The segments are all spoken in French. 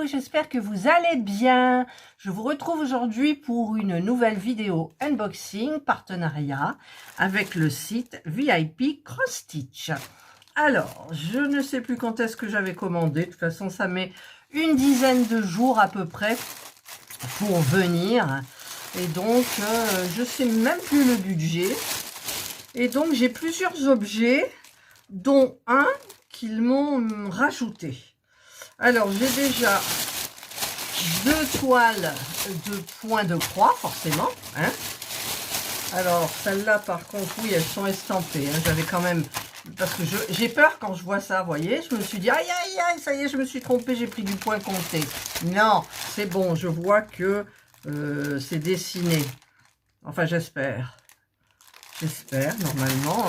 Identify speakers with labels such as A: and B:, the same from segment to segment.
A: j'espère que vous allez bien. Je vous retrouve aujourd'hui pour une nouvelle vidéo unboxing partenariat avec le site VIP Cross Stitch. Alors, je ne sais plus quand est-ce que j'avais commandé. De toute façon, ça met une dizaine de jours à peu près pour venir. Et donc, je ne sais même plus le budget. Et donc, j'ai plusieurs objets, dont un qu'ils m'ont rajouté. Alors, j'ai déjà 2 toiles de points de croix, forcément. Hein. Alors, celles-là, par contre, oui, elles sont estampées. Hein. J'avais quand même... Parce que j'ai peur quand je vois ça, vous voyez. Je me suis dit, aïe, aïe, aïe, ça y est, je me suis trompée, j'ai pris du point compté. Non, c'est bon, je vois que c'est dessiné. Enfin, j'espère. J'espère, normalement.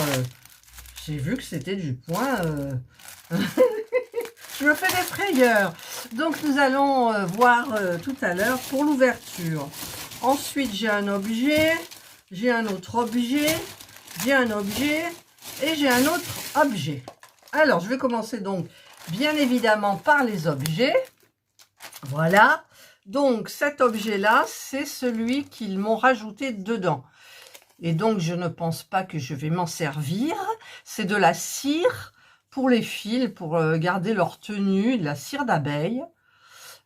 A: J'ai vu que c'était du point... Je me fais des frayeurs. Donc, nous allons voir tout à l'heure pour l'ouverture. Ensuite, j'ai un objet, j'ai un autre objet, j'ai un objet et j'ai un autre objet. Alors, je vais commencer donc, bien évidemment, par les objets. Voilà. Donc, cet objet-là, c'est celui qu'ils m'ont rajouté dedans. Et donc, je ne pense pas que je vais m'en servir. C'est de la cire pour les fils, pour garder leur tenue, de la cire d'abeille.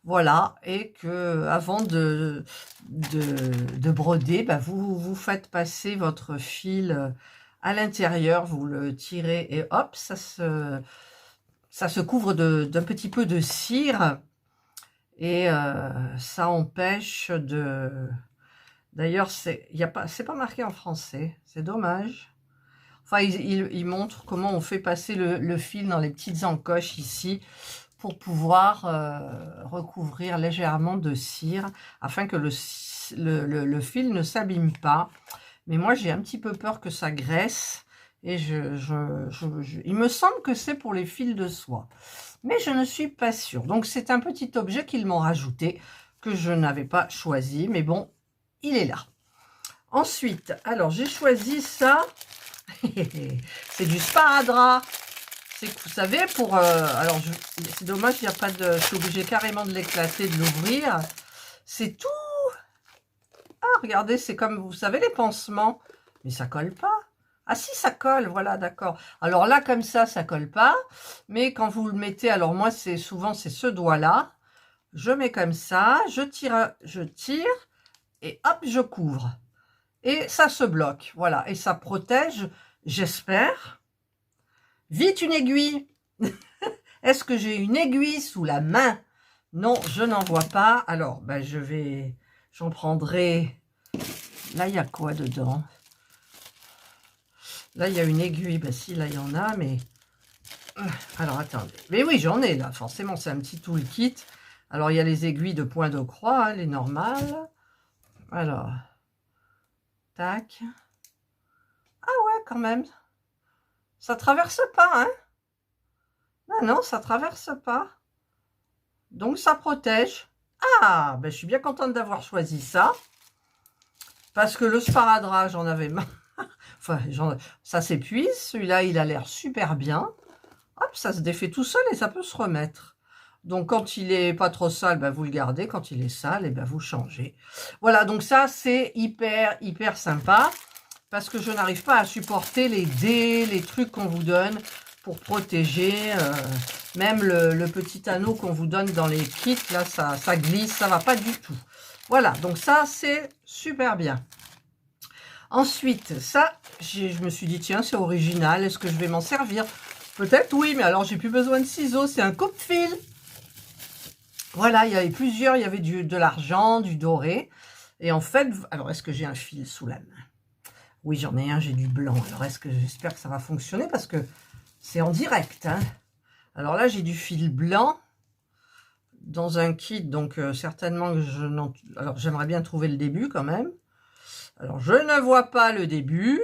A: Voilà, et que avant de broder, bah vous faites passer votre fil à l'intérieur, vous le tirez et hop, ça se couvre d'un petit peu de cire. Et ça empêche de... D'ailleurs, c'est pas marqué en français, c'est dommage. Enfin, il montre comment on fait passer le fil dans les petites encoches ici pour pouvoir recouvrir légèrement de cire afin que le fil ne s'abîme pas. Mais moi, j'ai un petit peu peur que ça graisse et il me semble que c'est pour les fils de soie. Mais je ne suis pas sûre. Donc, c'est un petit objet qu'ils m'ont rajouté que je n'avais pas choisi. Mais bon, il est là. Ensuite, alors, j'ai choisi ça. C'est du sparadrap. C'est que vous savez, pour... alors, c'est dommage, il n'y a pas de... Je suis obligée carrément de l'éclater, de l'ouvrir. C'est tout... Ah, regardez, c'est comme, vous savez, les pansements. Mais ça colle pas. Ah si, ça colle, voilà, d'accord. Alors là, comme ça colle pas. Mais quand vous le mettez, alors moi, souvent, c'est ce doigt-là. Je mets comme ça, je tire, et hop, je couvre. Et ça se bloque, voilà. Et ça protège, j'espère. Vite, une aiguille. Est-ce que j'ai une aiguille sous la main? Non, je n'en vois pas. Alors, ben, j'en prendrai... Là, il y a quoi dedans? Là, il y a une aiguille. Ben si, là, il y en a, mais... Alors, attendez. Mais oui, j'en ai, là. Forcément, c'est un petit toolkit. Alors, il y a les aiguilles de point de croix, hein, les normales. Alors... Tac. Ah ouais, quand même. Ça traverse pas, hein? Non, non, ça traverse pas. Donc, ça protège. Ah, ben, je suis bien contente d'avoir choisi ça. Parce que le sparadrap, j'en avais marre. Enfin, ça s'épuise. Celui-là, il a l'air super bien. Hop, ça se défait tout seul et ça peut se remettre. Donc, quand il est pas trop sale, ben, vous le gardez. Quand il est sale, et ben, vous changez. Voilà, donc ça, c'est hyper, hyper sympa. Parce que je n'arrive pas à supporter les dés, les trucs qu'on vous donne pour protéger. Même le petit anneau qu'on vous donne dans les kits, là, ça glisse, ça va pas du tout. Voilà, donc ça, c'est super bien. Ensuite, ça, je me suis dit, tiens, c'est original, est-ce que je vais m'en servir? Peut-être, oui, mais alors, j'ai plus besoin de ciseaux, c'est un coupe-fil. Voilà, il y avait plusieurs, il y avait de l'argent, du doré. Et en fait, alors, est-ce que j'ai un fil sous la main? Oui, j'en ai un, j'ai du blanc. Alors, j'espère que ça va fonctionner parce que c'est en direct. Hein. Alors là, j'ai du fil blanc dans un kit. Donc, certainement que alors, j'aimerais bien trouver le début quand même. Alors, je ne vois pas le début.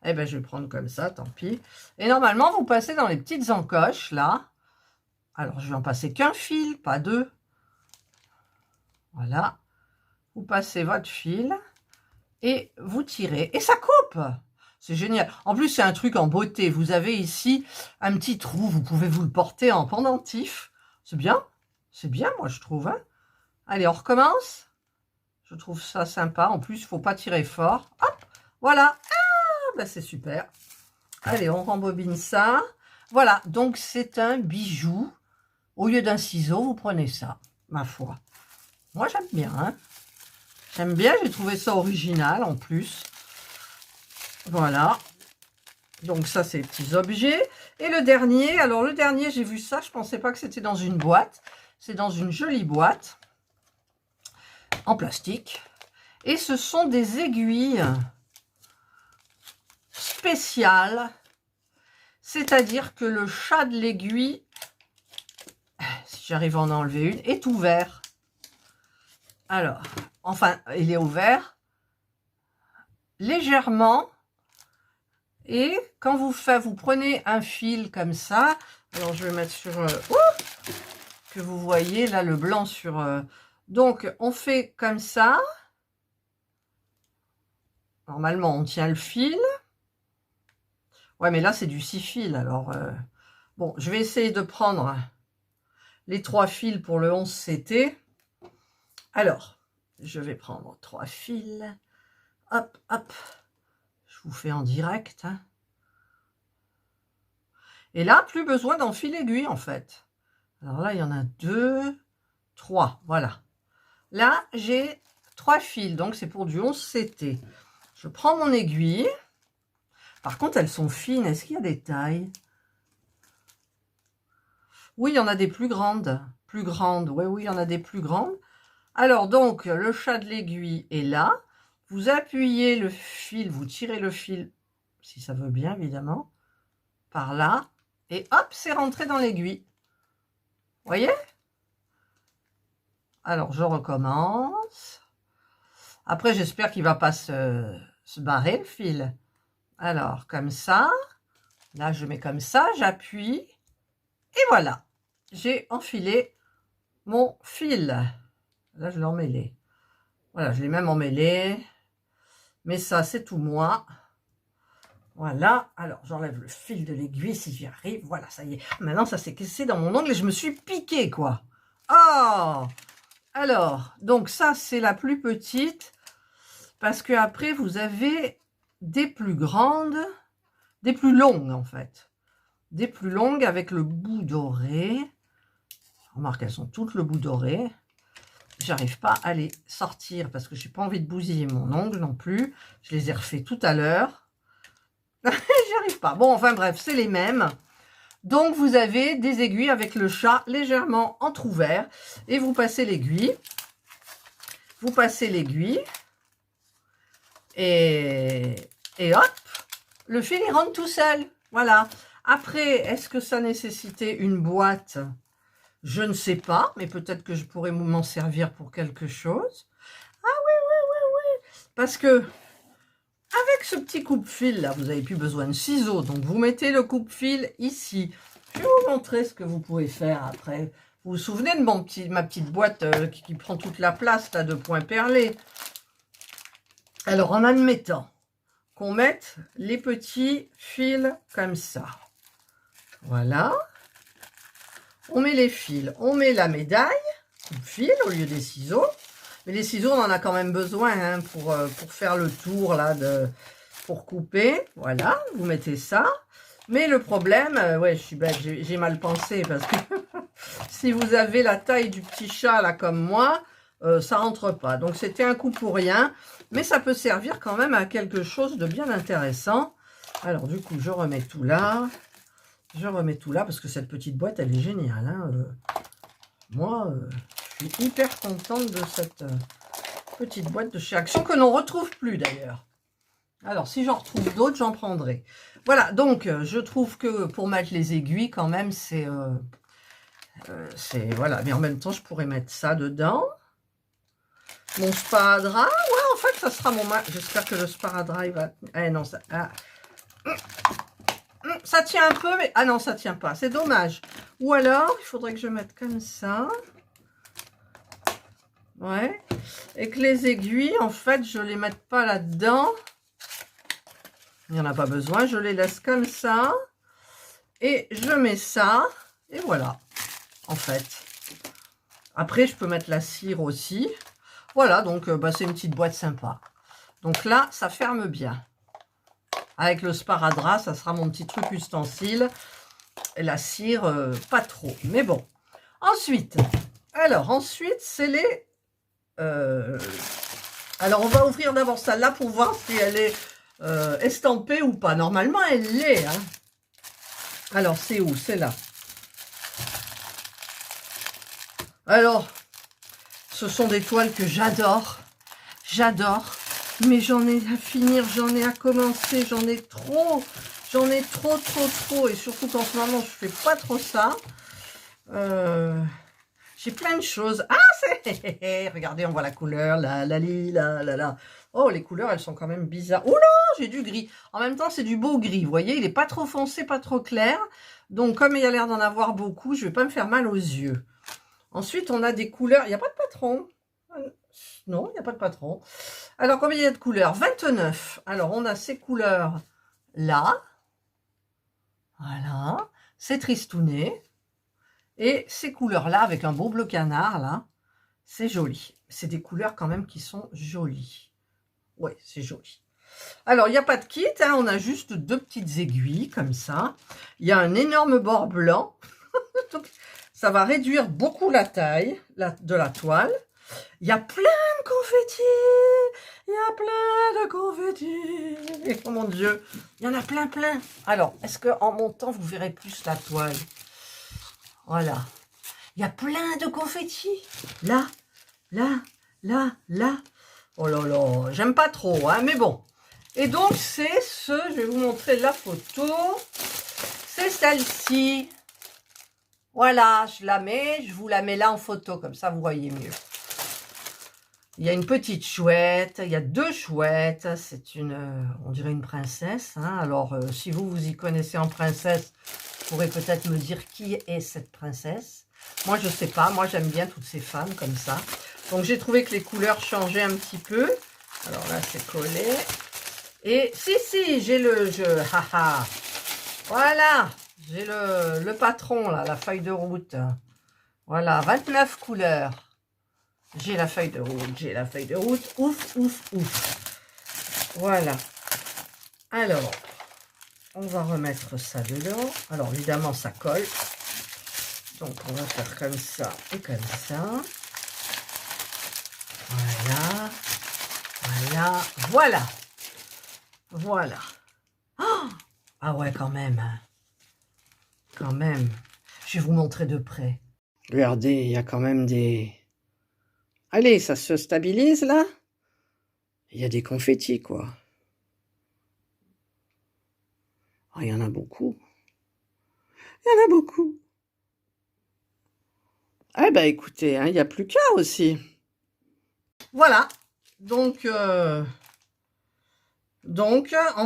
A: Eh bien, je vais prendre comme ça, tant pis. Et normalement, vous passez dans les petites encoches, là. Alors, je vais en passer qu'un fil, pas deux. Voilà. Vous passez votre fil. Et vous tirez. Et ça coupe. C'est génial. En plus, c'est un truc en beauté. Vous avez ici un petit trou. Vous pouvez vous le porter en pendentif. C'est bien. C'est bien, moi, je trouve. Hein. Allez, on recommence. Je trouve ça sympa. En plus, il ne faut pas tirer fort. Hop, voilà. Ah, ben c'est super. Allez, on rembobine ça. Voilà, donc c'est un bijou. Au lieu d'un ciseau, vous prenez ça, ma foi. Moi, j'aime bien. Hein. J'aime bien, j'ai trouvé ça original en plus. Voilà. Donc ça, c'est les petits objets. Et le dernier, alors le dernier, j'ai vu ça, je ne pensais pas que c'était dans une boîte. C'est dans une jolie boîte en plastique. Et ce sont des aiguilles spéciales. C'est-à-dire que le chat de l'aiguille, si j'arrive à en enlever une, est ouvert. Alors, enfin, il est ouvert légèrement. Et quand vous prenez un fil comme ça, alors je vais mettre sur, que vous voyez là le blanc sur, donc on fait comme ça. Normalement on tient le fil. Ouais, mais là c'est du 6 fils, alors, bon, je vais essayer de prendre les 3 fils pour le 11 CT. Alors, je vais prendre 3 fils, hop, hop. Je vous fais en direct. Hein. Et là, plus besoin d'en fil aiguille, en fait. Alors là, il y en a 2, 3, voilà. Là, j'ai 3 fils, donc c'est pour du 11 CT. Je prends mon aiguille. Par contre, elles sont fines. Est-ce qu'il y a des tailles? Oui, il y en a des plus grandes. Plus grandes, oui, il y en a des plus grandes. Alors, donc, le chat de l'aiguille est là. Vous appuyez le fil, vous tirez le fil, si ça veut bien, évidemment, par là. Et hop, c'est rentré dans l'aiguille. Vous voyez? Alors, je recommence. Après, j'espère qu'il ne va pas se barrer, le fil. Alors, comme ça. Là, je mets comme ça, j'appuie. Et voilà. J'ai enfilé mon fil. Là, je l'ai emmêlé. Voilà, je l'ai même emmêlé. Mais ça, c'est tout moi. Voilà. Alors, j'enlève le fil de l'aiguille si j'y arrive. Voilà, ça y est. Maintenant, ça s'est cassé dans mon ongle et je me suis piqué, quoi. Oh! Alors, donc ça, c'est la plus petite. Parce que après, vous avez des plus grandes, des plus longues, en fait. Des plus longues avec le bout doré. Remarque, elles sont toutes le bout doré. J'arrive pas à les sortir parce que j'ai pas envie de bousiller mon ongle non plus. Je les ai refait tout à l'heure. J'y arrive pas. Bon, enfin bref, c'est les mêmes. Donc, vous avez des aiguilles avec le chat légèrement entrouvert. Et vous passez l'aiguille. Vous passez l'aiguille. Et hop, le fil, il rentre tout seul. Voilà. Après, est-ce que ça nécessitait une boîte? Je ne sais pas, mais peut-être que je pourrais m'en servir pour quelque chose. Ah oui. Parce que, avec ce petit coupe-fil, là, vous n'avez plus besoin de ciseaux. Donc, vous mettez le coupe-fil ici. Je vais vous montrer ce que vous pouvez faire après. Vous vous souvenez de ma petite boîte qui prend toute la place, là, de points perlés. Alors, en admettant qu'on mette les petits fils comme ça. Voilà. On met les fils, on met la médaille, coupe-fil au lieu des ciseaux. Mais les ciseaux, on en a quand même besoin hein, pour faire le tour, là, pour couper. Voilà, vous mettez ça. Mais le problème, ouais, je suis bête, j'ai mal pensé parce que si vous avez la taille du petit chat, là, comme moi, ça rentre pas. Donc, c'était un coup pour rien. Mais ça peut servir quand même à quelque chose de bien intéressant. Alors, du coup, je remets tout là. Je remets tout là parce que cette petite boîte, elle est géniale. Hein. Moi, je suis hyper contente de cette petite boîte de chez Action que l'on ne retrouve plus d'ailleurs. Alors, si j'en retrouve d'autres, j'en prendrai. Voilà, donc, je trouve que pour mettre les aiguilles, quand même, c'est... voilà, mais en même temps, je pourrais mettre ça dedans. Mon sparadrap, ouais, en fait, ça sera mon... J'espère que le sparadrap, il va... Eh non, ça... Ah. Ça tient un peu, mais... Ah non, ça tient pas. C'est dommage. Ou alors, il faudrait que je mette comme ça. Ouais. Et que les aiguilles, en fait, je les mette pas là-dedans. Il n'y en a pas besoin. Je les laisse comme ça. Et je mets ça. Et voilà. En fait. Après, je peux mettre la cire aussi. Voilà, donc bah, c'est une petite boîte sympa. Donc là, ça ferme bien. Avec le sparadrap, ça sera mon petit truc ustensile. Et la cire, pas trop. Mais bon. Ensuite, c'est les... alors, on va ouvrir d'abord celle-là pour voir si elle est estampée ou pas. Normalement, elle l'est. Hein. Alors, c'est où? C'est là. Alors, ce sont des toiles que j'adore. J'adore. Mais j'en ai à finir, j'en ai à commencer, j'en ai trop. J'en ai trop. Et surtout qu'en ce moment, je fais pas trop ça. J'ai plein de choses. Ah, c'est... Regardez, on voit la couleur, la. Oh, les couleurs, elles sont quand même bizarres. Oh là, j'ai du gris. En même temps, c'est du beau gris, vous voyez. Il n'est pas trop foncé, pas trop clair. Donc, comme il y a l'air d'en avoir beaucoup, je ne vais pas me faire mal aux yeux. Ensuite, on a des couleurs. Il n'y a pas de patron. Non, il n'y a pas de patron. Alors, combien il y a de couleurs? 29. Alors, on a ces couleurs-là. Voilà. C'est tristouné. Et ces couleurs-là, avec un beau bleu canard, là, c'est joli. C'est des couleurs quand même qui sont jolies. Oui, c'est joli. Alors, il n'y a pas de kit, hein, on a juste 2 petites aiguilles, comme ça. Il y a un énorme bord blanc. Donc, ça va réduire beaucoup la taille de la toile. Il y a plein de confettis. Il y a plein de confettis. Oh mon Dieu, il y en a plein. Alors, est-ce qu'en montant, vous verrez plus la toile? Voilà. Il y a plein de confettis. Là. Oh là là, j'aime pas trop, hein, mais bon. Et donc, c'est je vais vous montrer la photo. C'est celle-ci. Voilà, je vous la mets là en photo, comme ça vous voyez mieux. Il y a une petite chouette, il y a 2 chouettes. C'est on dirait une princesse. Hein. Alors, si vous y connaissez en princesse, vous pourrez peut-être me dire qui est cette princesse. Moi, je ne sais pas. Moi, j'aime bien toutes ces femmes comme ça. Donc, j'ai trouvé que les couleurs changeaient un petit peu. Alors là, c'est collé. Et si, j'ai le jeu. Haha. Voilà. J'ai le patron, là, la feuille de route. Voilà, 29 couleurs. J'ai la feuille de route. Ouf. Voilà. Alors, on va remettre ça dedans. Alors, évidemment, ça colle. Donc, on va faire comme ça et comme ça. Voilà. Oh, ah ouais, quand même. Quand même. Je vais vous montrer de près. Regardez, il y a quand même des... Allez, ça se stabilise, là. Il y a des confettis, quoi. Oh, il y en a beaucoup. Eh ben, écoutez, hein, il n'y a plus qu'à aussi. Voilà. Donc, en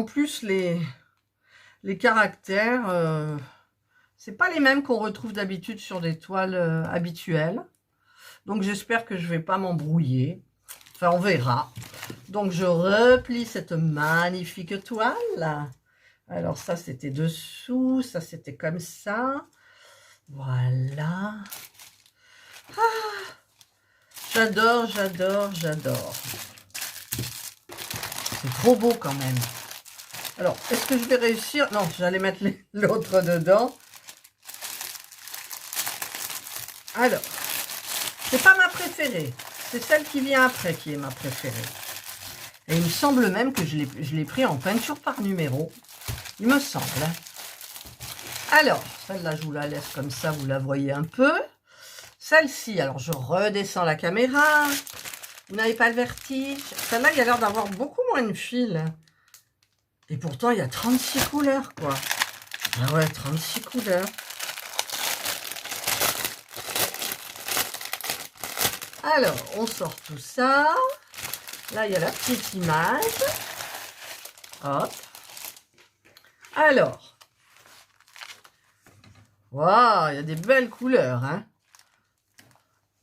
A: plus, les caractères, c'est pas les mêmes qu'on retrouve d'habitude sur des toiles habituelles. Donc, j'espère que je vais pas m'embrouiller. Enfin, on verra. Donc, je replie cette magnifique toile. Alors, ça, c'était dessous. Ça, c'était comme ça. Voilà. Ah, j'adore. C'est trop beau quand même. Alors, est-ce que je vais réussir? Non, j'allais mettre l'autre dedans. Alors, c'est pas ma préférée. C'est celle qui vient après qui est ma préférée. Et il me semble même que je l'ai pris en peinture par numéro. Il me semble. Alors, celle-là, je vous la laisse comme ça, vous la voyez un peu. Celle-ci, alors je redescends la caméra. Vous n'avez pas le vertige. Celle-là, il y a l'air d'avoir beaucoup moins de fils. Et pourtant, il y a 36 couleurs, quoi. Ah ouais, 36 couleurs. Alors, on sort tout ça. Là, il y a la petite image. Hop. Alors. Waouh, il y a des belles couleurs, hein.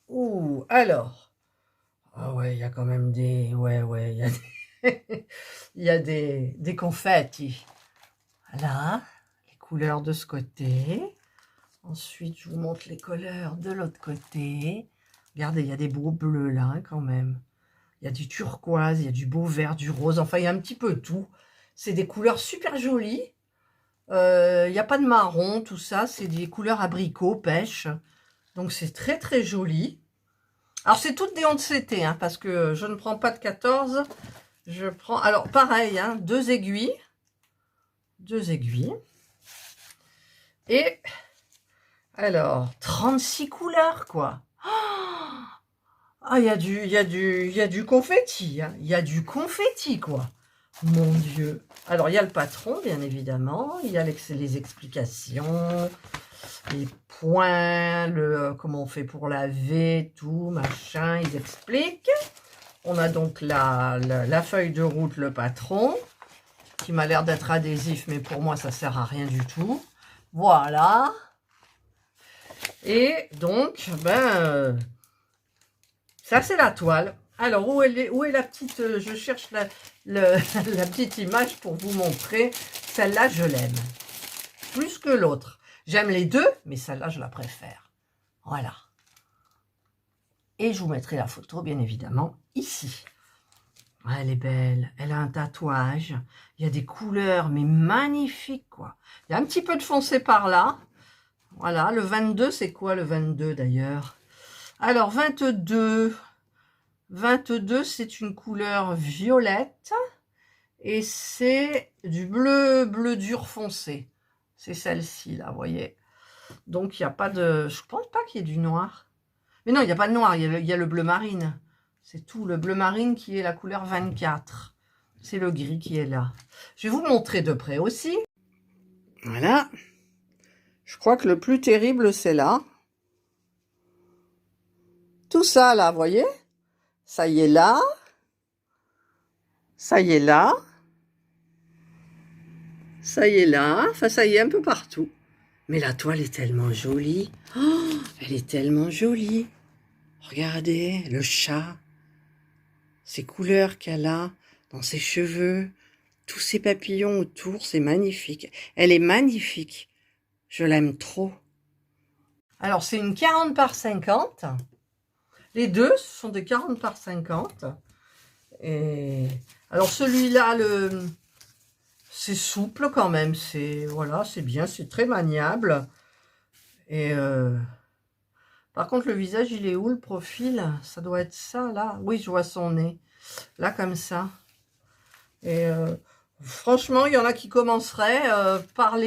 A: Ouh, alors. Ah ouais, il y a quand même des... Ouais, il y a des... il y a des confettis. Voilà, les couleurs de ce côté. Ensuite, je vous montre les couleurs de l'autre côté. Regardez, il y a des beaux bleus là, hein, quand même. Il y a du turquoise, il y a du beau vert, du rose. Enfin, il y a un petit peu tout. C'est des couleurs super jolies. Il n'y a pas de marron, tout ça. C'est des couleurs abricot, pêche. Donc, c'est très, très joli. Alors, c'est toutes des ondes CT, hein, parce que je ne prends pas de 14. Je prends... Alors, pareil, hein, 2 aiguilles. 2 aiguilles. Et... Alors, 36 couleurs, quoi. Ah, il y a du confetti, hein. Il y a du confetti, quoi. Mon Dieu. Alors, il y a le patron, bien évidemment. Il y a les explications, les points, comment on fait pour laver, tout, machin. Ils expliquent. On a donc la feuille de route, le patron, qui m'a l'air d'être adhésif, mais pour moi, ça sert à rien du tout. Voilà. Et donc, ça, c'est la toile. Alors, où est la petite... je cherche la petite image pour vous montrer. Celle-là, je l'aime. Plus que l'autre. J'aime les deux, mais celle-là, je la préfère. Voilà. Et je vous mettrai la photo, bien évidemment, ici. Ah, elle est belle. Elle a un tatouage. Il y a des couleurs, mais magnifiques, quoi. Il y a un petit peu de foncé par là. Voilà. Le 22, c'est quoi le 22, d'ailleurs? Alors, 22... 22, c'est une couleur violette et c'est du bleu dur foncé. C'est celle-ci, là, vous voyez. Donc, il n'y a pas de... Je pense pas qu'il y ait du noir. Mais non, il n'y a pas de noir, il y a le bleu marine. C'est tout le bleu marine qui est la couleur 24. C'est le gris qui est là. Je vais vous montrer de près aussi. Voilà. Je crois que le plus terrible, c'est là. Tout ça, là, vous voyez ? Ça y est là. Ça y est là. Ça y est là. Enfin, ça y est un peu partout. Mais la toile est tellement jolie. Oh, elle est tellement jolie. Regardez, le chat. Ces couleurs qu'elle a dans ses cheveux. Tous ces papillons autour, c'est magnifique. Elle est magnifique. Je l'aime trop. Alors, c'est une 40 par 50. Les deux, ce sont des 40 par 50. Et alors celui-là, c'est souple quand même. Voilà, c'est bien, c'est très maniable. Et par contre, le visage, il est où le profil? Ça doit être ça, là. Oui, je vois son nez. Là, comme ça. Et franchement, il y en a qui commenceraient par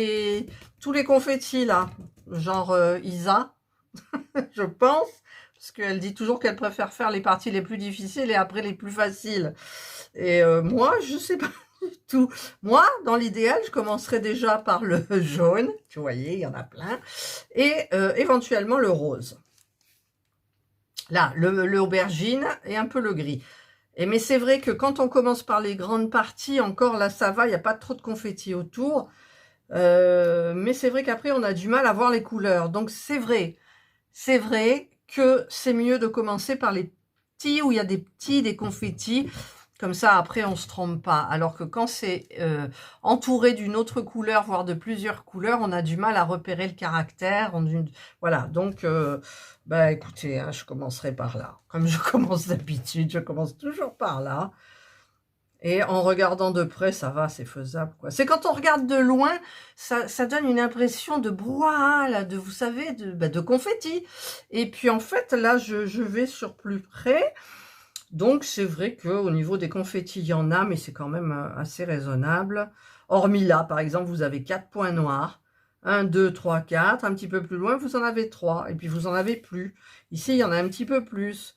A: tous les confettis, là. Genre Isa, je pense. Parce qu'elle dit toujours qu'elle préfère faire les parties les plus difficiles et après les plus faciles. Et moi, je sais pas du tout. Moi, dans l'idéal, je commencerai déjà par le jaune. Vous voyez, il y en a plein. Et éventuellement le rose. Là, le aubergine et un peu le gris. Mais c'est vrai que quand on commence par les grandes parties, encore là, ça va. Il n'y a pas trop de confettis autour. Mais c'est vrai qu'après, on a du mal à voir les couleurs. Donc, c'est vrai que c'est mieux de commencer par les petits, où il y a des confettis. Comme ça, après, on ne se trompe pas. Alors que quand c'est entouré d'une autre couleur, voire de plusieurs couleurs, on a du mal à repérer le caractère. Voilà, donc, écoutez, hein, je commencerai par là. Comme je commence d'habitude, je commence toujours par là. Et en regardant de près, ça va, c'est faisable, quoi. C'est quand on regarde de loin, ça donne une impression de brouhaha, là, vous savez, de confetti. Et puis, en fait, là, je vais sur plus près. Donc, c'est vrai qu'au niveau des confettis, il y en a, mais c'est quand même assez raisonnable. Hormis là, par exemple, vous avez 4 points noirs. 1, 2, 3, 4. Un petit peu plus loin, vous en avez 3. Et puis, vous en avez plus. Ici, il y en a un petit peu plus.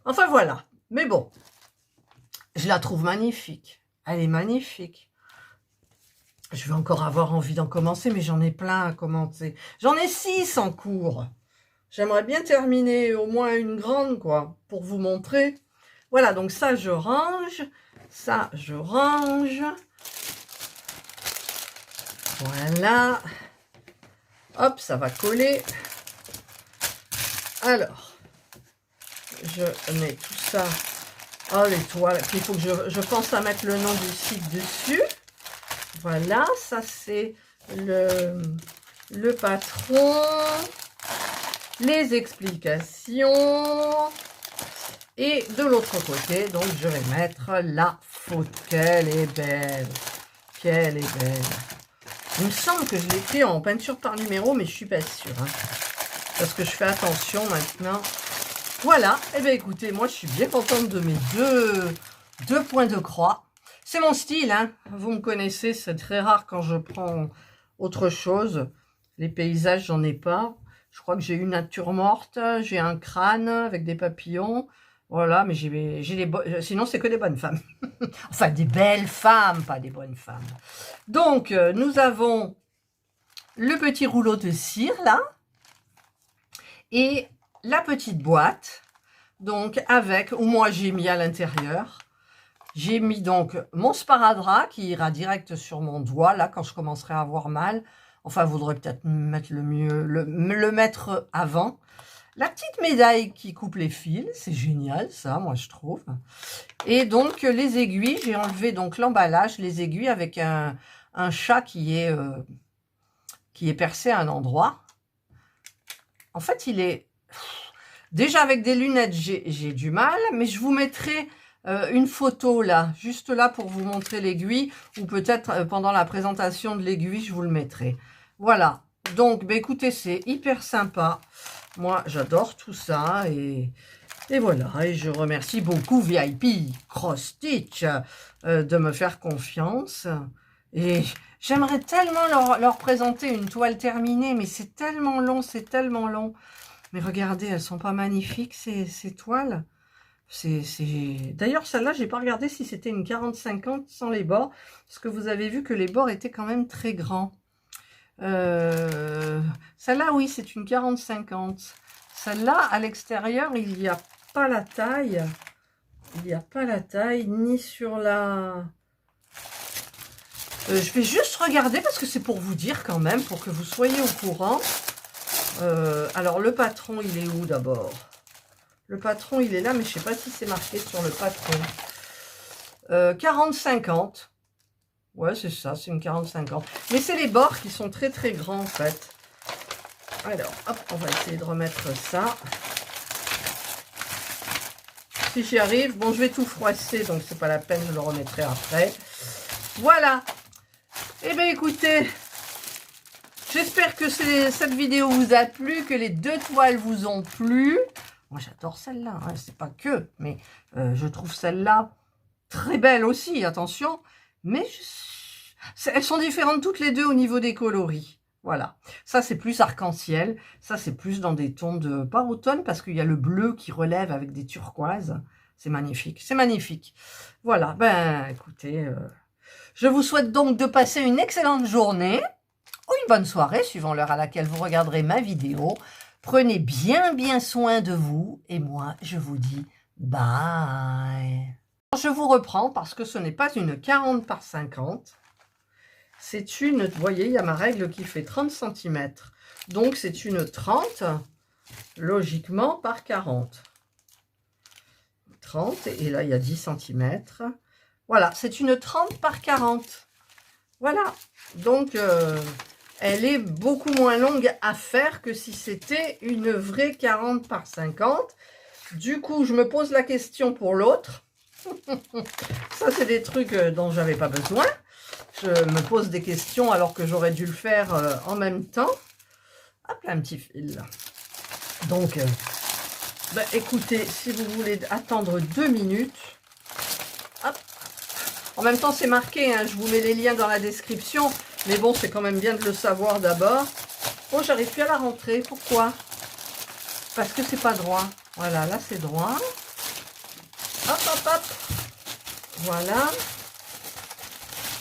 A: Enfin, voilà. Mais bon, je la trouve magnifique. Elle est magnifique. Je vais encore avoir envie d'en commencer, mais j'en ai plein à commencer. J'en ai 6 en cours. J'aimerais bien terminer au moins une grande, quoi, pour vous montrer. Voilà, donc ça, je range. Ça, je range. Voilà. Hop, ça va coller. Alors, je mets tout ça. Oh, les toiles. Il faut que je pense à mettre le nom du site dessus. Voilà, ça c'est le patron. les explications. Et de l'autre côté, donc, je vais mettre la photo. Qu'elle est belle. Qu'elle est belle. Il me semble que je l'ai pris en peinture par numéro, mais je suis pas sûre. Hein, parce que je fais attention maintenant. Voilà. Et bien, écoutez, moi, je suis bien contente de mes deux points de croix. C'est mon style, hein. Vous me connaissez, c'est très rare quand je prends autre chose. Les paysages, j'en ai pas. Je crois que j'ai une nature morte, j'ai un crâne avec des papillons. Voilà, mais j'ai les sinon, c'est que des bonnes femmes. Enfin, des belles femmes, pas des bonnes femmes. Donc, nous avons le petit rouleau de cire, là. Et la petite boîte. Donc, avec, où moi, j'ai mis à l'intérieur. J'ai mis donc mon sparadrap qui ira direct sur mon doigt, là, quand je commencerai à avoir mal. Enfin, vous voudrez peut-être mettre le mettre avant. La petite médaille qui coupe les fils, c'est génial ça, moi je trouve. Et donc les aiguilles, j'ai enlevé donc l'emballage, les aiguilles avec un chat qui est percé à un endroit. En fait, il est... Déjà avec des lunettes, j'ai du mal, mais je vous mettrai une photo là, juste là pour vous montrer l'aiguille, ou peut-être pendant la présentation de l'aiguille, je vous le mettrai. Voilà, donc bah, écoutez, c'est hyper sympa. Moi, j'adore tout ça et voilà. Et je remercie beaucoup VIP Cross Stitch de me faire confiance. Et j'aimerais tellement leur présenter une toile terminée, mais c'est tellement long, c'est tellement long. Mais regardez, elles sont pas magnifiques, ces toiles. D'ailleurs, celle-là, j'ai pas regardé si c'était une 40-50 sans les bords, parce que vous avez vu que les bords étaient quand même très grands. Celle-là, oui, c'est une 40-50. Celle-là, à l'extérieur, il n'y a pas la taille. Il n'y a pas la taille, ni sur la... je vais juste regarder, parce que c'est pour vous dire quand même, pour que vous soyez au courant. Alors, le patron, il est où d'abord? Le patron, il est là, mais je ne sais pas si c'est marqué sur le patron. 40-50. Ouais, c'est ça, c'est une 40-50. Mais c'est les bords qui sont très très grands en fait. Alors, hop, on va essayer de remettre ça. Si j'y arrive, bon, je vais tout froisser, donc c'est pas la peine, je le remettrai après. Voilà. Eh bien, écoutez, j'espère que cette vidéo vous a plu, que les deux toiles vous ont plu. Moi, j'adore celle-là, hein, c'est pas que, mais je trouve celle-là très belle aussi, attention. Mais elles sont différentes toutes les deux au niveau des coloris. Voilà. Ça, c'est plus arc-en-ciel. Ça, c'est plus dans des tons de... Pas automne, parce qu'il y a le bleu qui relève avec des turquoises. C'est magnifique. C'est magnifique. Voilà. Ben, écoutez, je vous souhaite donc de passer une excellente journée ou une bonne soirée, suivant l'heure à laquelle vous regarderez ma vidéo. Prenez bien soin de vous. Et moi, je vous dis bye. Je vous reprends parce que ce n'est pas une 40 par 50. C'est une, vous voyez, il y a ma règle qui fait 30 cm. Donc, c'est une 30, logiquement, par 40. 30, et là, il y a 10 cm. Voilà, c'est une 30 par 40. Voilà. Donc, elle est beaucoup moins longue à faire que si c'était une vraie 40 par 50. Du coup, je me pose la question pour l'autre. Ça, c'est des trucs dont j'avais pas besoin. Je me pose des questions alors que j'aurais dû le faire en même temps. Hop là, un petit fil. Donc, bah, écoutez, si vous voulez attendre 2 minutes, hop. En même temps, c'est marqué, hein, je vous mets les liens dans la description. Mais bon, c'est quand même bien de le savoir d'abord. Bon, j'arrive plus à la rentrer. Pourquoi? Parce que c'est pas droit. Voilà, là, c'est droit. Hop, hop, hop. Voilà.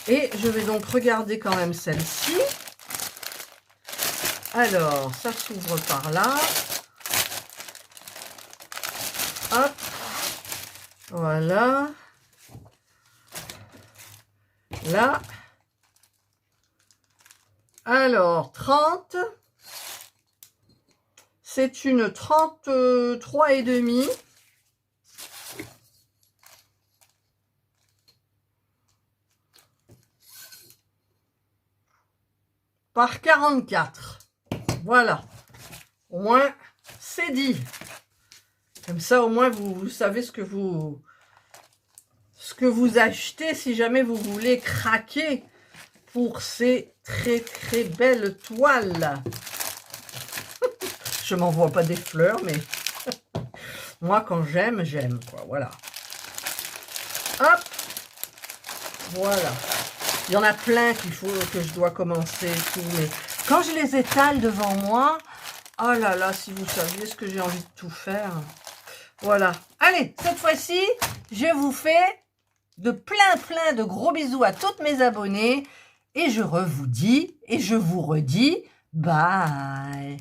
A: Et je vais donc regarder quand même celle-ci. Alors, ça s'ouvre par là. Hop. Voilà. Là. Alors, 30. C'est une 33,5. Par 44. Voilà. Au moins, c'est dit. Comme ça, au moins, vous savez ce que vous achetez si jamais vous voulez craquer pour ces très belles toiles. Je m'envoie pas des fleurs, mais moi, quand j'aime, quoi. Voilà. Hop. Voilà. Il y en a plein qu'il faut que je dois commencer et tout, mais quand je les étale devant moi, oh là là, si vous saviez ce que j'ai envie de tout faire. Voilà. Allez, cette fois-ci, je vous fais de plein de gros bisous à toutes mes abonnées et je vous dis et je vous redis bye.